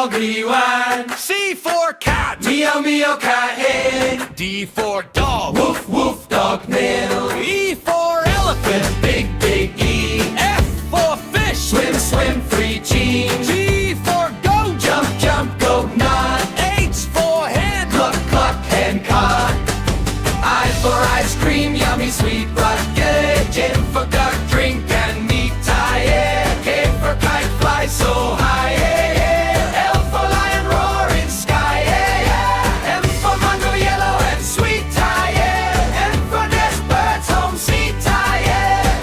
ball, rewind. C for cat. Meow, meow, cat head. D for dog. Woof, woof, dog nail. E for elephant. Big, big E. F for fish. Swim, swim, free jeans. G for goat. Jump, jump, go nod. H for hen. Cluck, cluck, hen cod. I for ice cream, yummy, sweet, rugged. J for duck, drink and meat tie. K for kite, fly so high. L for lion, roaring sky. M for mango, yellow and sweet tie. N for nest, birds, home, seat tie.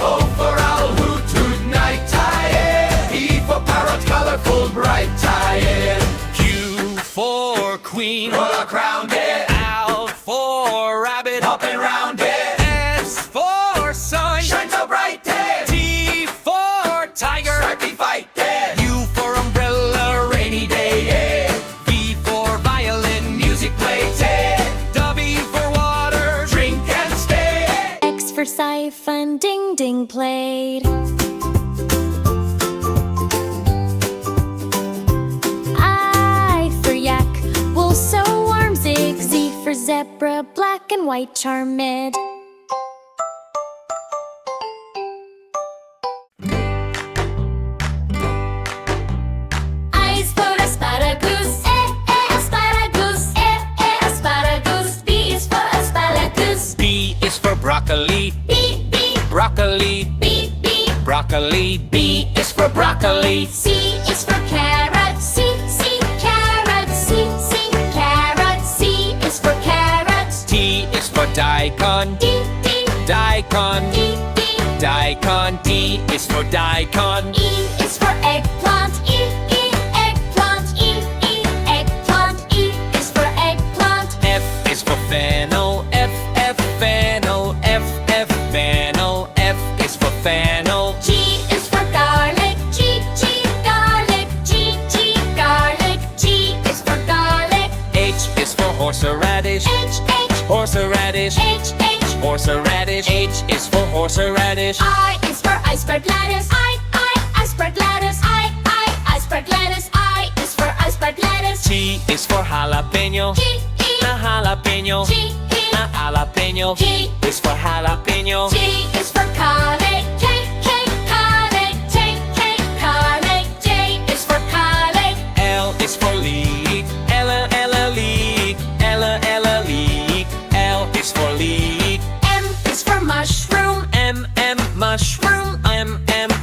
O for owl, hoot, hoot, night tie. P for parrot, colorful, bright tie. Q for queen. Rock round it, L for rabbit. hopping round it. S for sun. Shine so bright it. T for tiger. Stripey fight it. U for umbrella. Rainy day it. V for violin. Music plays it. W for water. Drink and stay. X for siphon, ding ding played. I for yak, wool so warm zig. Z for zebra, black and white charmed. I's for asparagus, asparagus, asparagus. B is for asparagus. B is for broccoli. B, Broccoli. B, B. Broccoli. B is for broccoli. C is for carrot. C, carrot. C, carrot. C is for carrot. T is for daikon. D, Daikon. D, D. Daikon. D is for daikon. E is for eggplant. E, eggplant. E, eggplant. E is for eggplant. F is for fennel. F, fennel. F, fennel. F is for fennel. G is for garlic. G, garlic. G, garlic. G is for garlic. H is for horseradish. H, Horseradish. H, Horseradish. H is for horseradish. I is for iceberg lettuce. I, iceberg lettuce. I, iceberg lettuce. I is for iceberg lettuce. T is for jalapeno. G, A jalapeno. G, A jalapeno. G is for jalapeno. G is for garlic. K, garlic. K, garlic. J is for garlic. L is for leek. L, leek. L, leek. L is for leek. M is for mushroom. M, mushroom. M,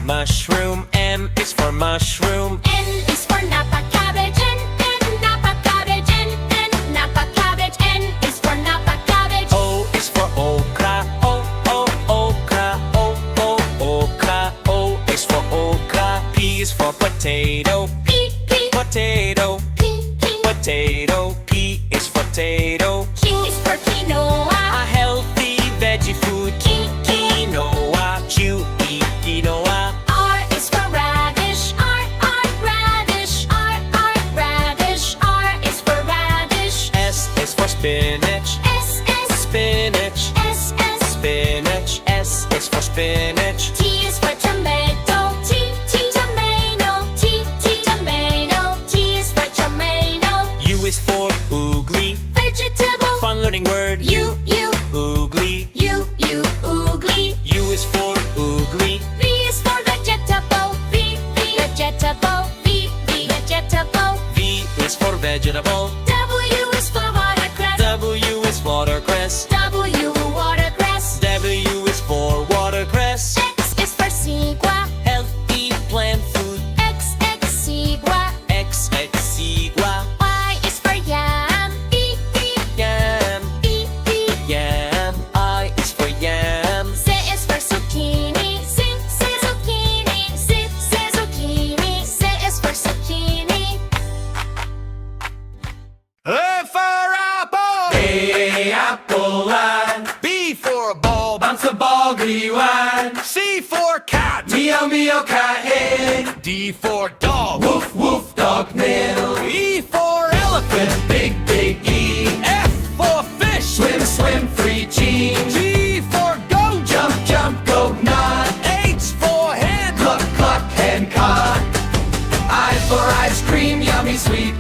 mushroom. M is for mushroom. N is for napa cabbage. N, napa cabbage. N, napa cabbage. N is for napa cabbage. O is for okra. Okra. Okra. O is for okra. P is for potato. P, Potato. Potato. P is for potato. Q is for quinoa. A healthy veggie food. Quinoa. Q, quinoa. R is for radish. R, radish. R, radish. R is for radish. S is for spinach. S, Spinach. S, Spinach. S is for spinach. T is for tomato. T, tomato. T, tomato. T is for tomato. U is for oogly. Vegetable. Fun learning word. U, Oogly. oogly. U is for oogly. V is for vegetable. V, vegetable. V, vegetable. V is for vegetable. W is for watercress. W is watercress. W, watercress. W is for watercress. X is for sigua. Healthy plant food. X, sigua. X, sigua. Y is for yam. Yam. Yam. I is for yam. Z is for zucchini. Zucchini. Zucchini. Z is for zucchini. A for apple. A apple line. B for ball. Bounce the ball, rewind. C for cat. Meow, meow, cat head. D for dog. Woof, woof, dog nail. E for elephant. Big, big E. F for fish. Swim, swim, free jeans. G for goat. Jump, jump, go nod. H for hen. Cluck, cluck, hen cod. I for ice cream, yummy, sweet,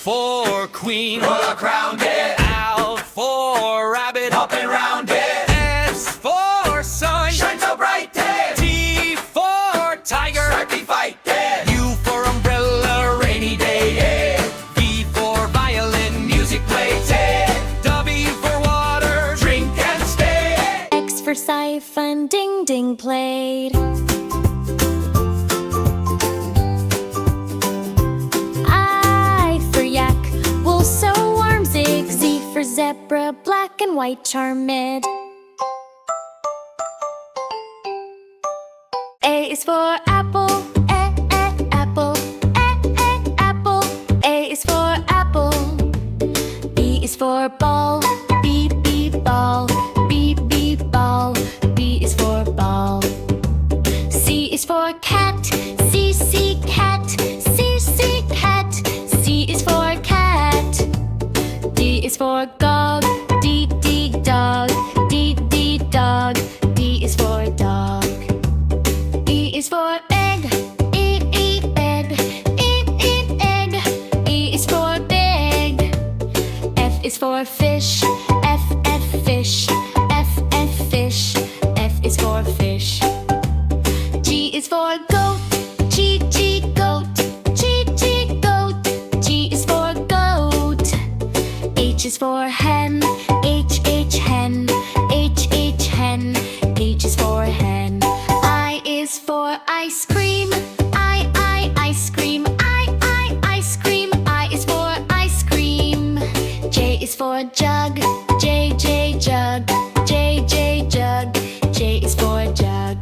for queen, roll around it, L for rabbit, hopping round it, S for sun, shine so bright it, T for tiger, stripey fight it, U for umbrella, rainy day it, V for violin, music plays it, W for water, drink and stay. X for siphon, ding ding played. I for yak, wool so warm zig. Z for zebra, black and white charmed. A is for apple, apple, apple. A is for apple. B is for ball, B ball, B ball. B is for ball. C is for cat, C cat, C cat. C is for cat. D is for dog, D dog, D dog. D is for dog. E is for egg, E egg, E egg. E is for big. F is for fish, F fish, F fish. F is for fish. G is for goat, G goat, G goat. G is for goat. H is for hen, H hen, H hen. H is for hen. I is for ice cream, I ice cream, I ice cream. I is for ice cream. J is for jug, J jug, J jug. J is for jug.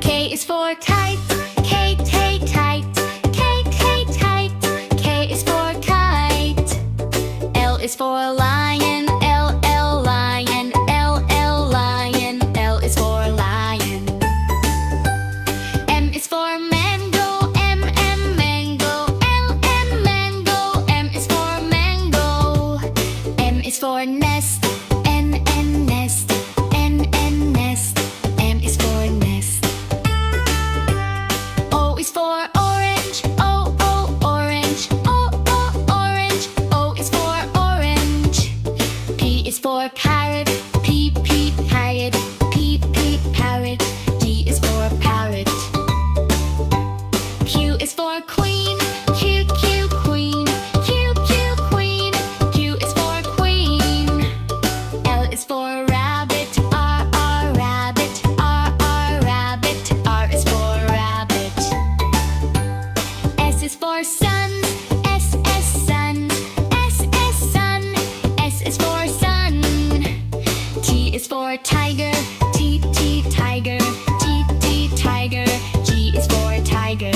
K is for kite, K kite, K kite. K is for kite. L is for lion, L lion, L lion. L is for lion. M is for mango, M mango, L mango. M is for mango. M is for nest, N nest, N nest. M is for nest. O is for orange, O orange, O orange. O is for orange. P is for parrot, P parrot, P parrot. D is for parrot. Q is for queen, Q queen, Q queen. Q is for queen. L is for rabbit, R rabbit, R rabbit. R is for rabbit. S is for sun, S sun, S sun. S is for sun. T is for tiger, T tiger, T tiger. G is for tiger.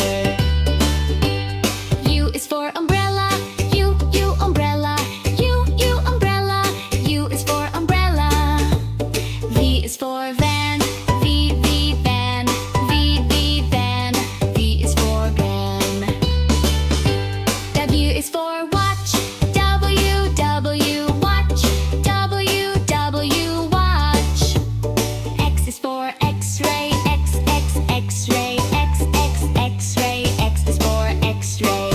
U is for umbrella, U umbrella, U umbrella. U is for umbrella. V is for van, V van, V van. V is for van. W is for watch, W watch, W watch. X is for X-ray, X-ray, X-ray. X is for X-ray.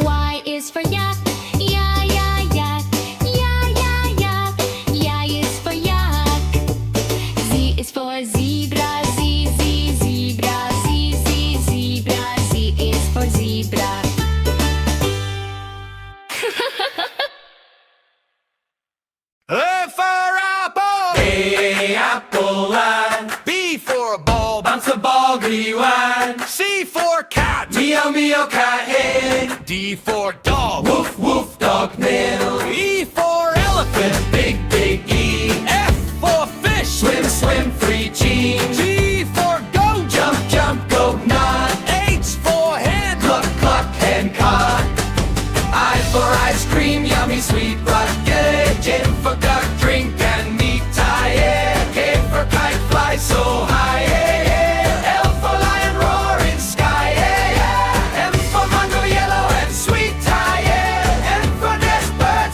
Y is for yak, yak, yak, yak. Y is for yak. Z is for zebra, zebra, zebra. Z is for zebra. A for apple, A apple and B for ball, bounce the ball, rewind. C for cat, Meow meow cat head, D for dog, woof woof dog nail. E for elephant, Big E, F for fish, swim swim free jeans. G for goat, Jump jump go nut, H for hen, cluck cluck hen cod. I for ice cream, yummy sweet rocket. J for duck, drink and meat tie. K for kite, fly so high. L for lion, roaring sky. M for mango, yellow and sweet tie. N for nest bird.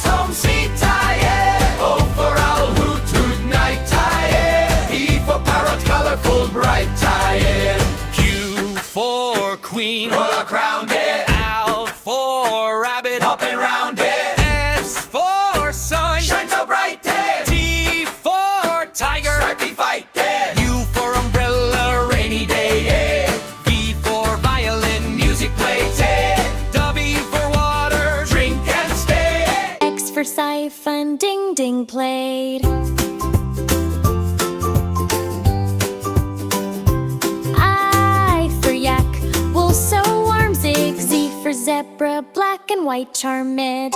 for siphon, ding ding played. I for yak, wool so warm, zig. Z for zebra, black and white charmed.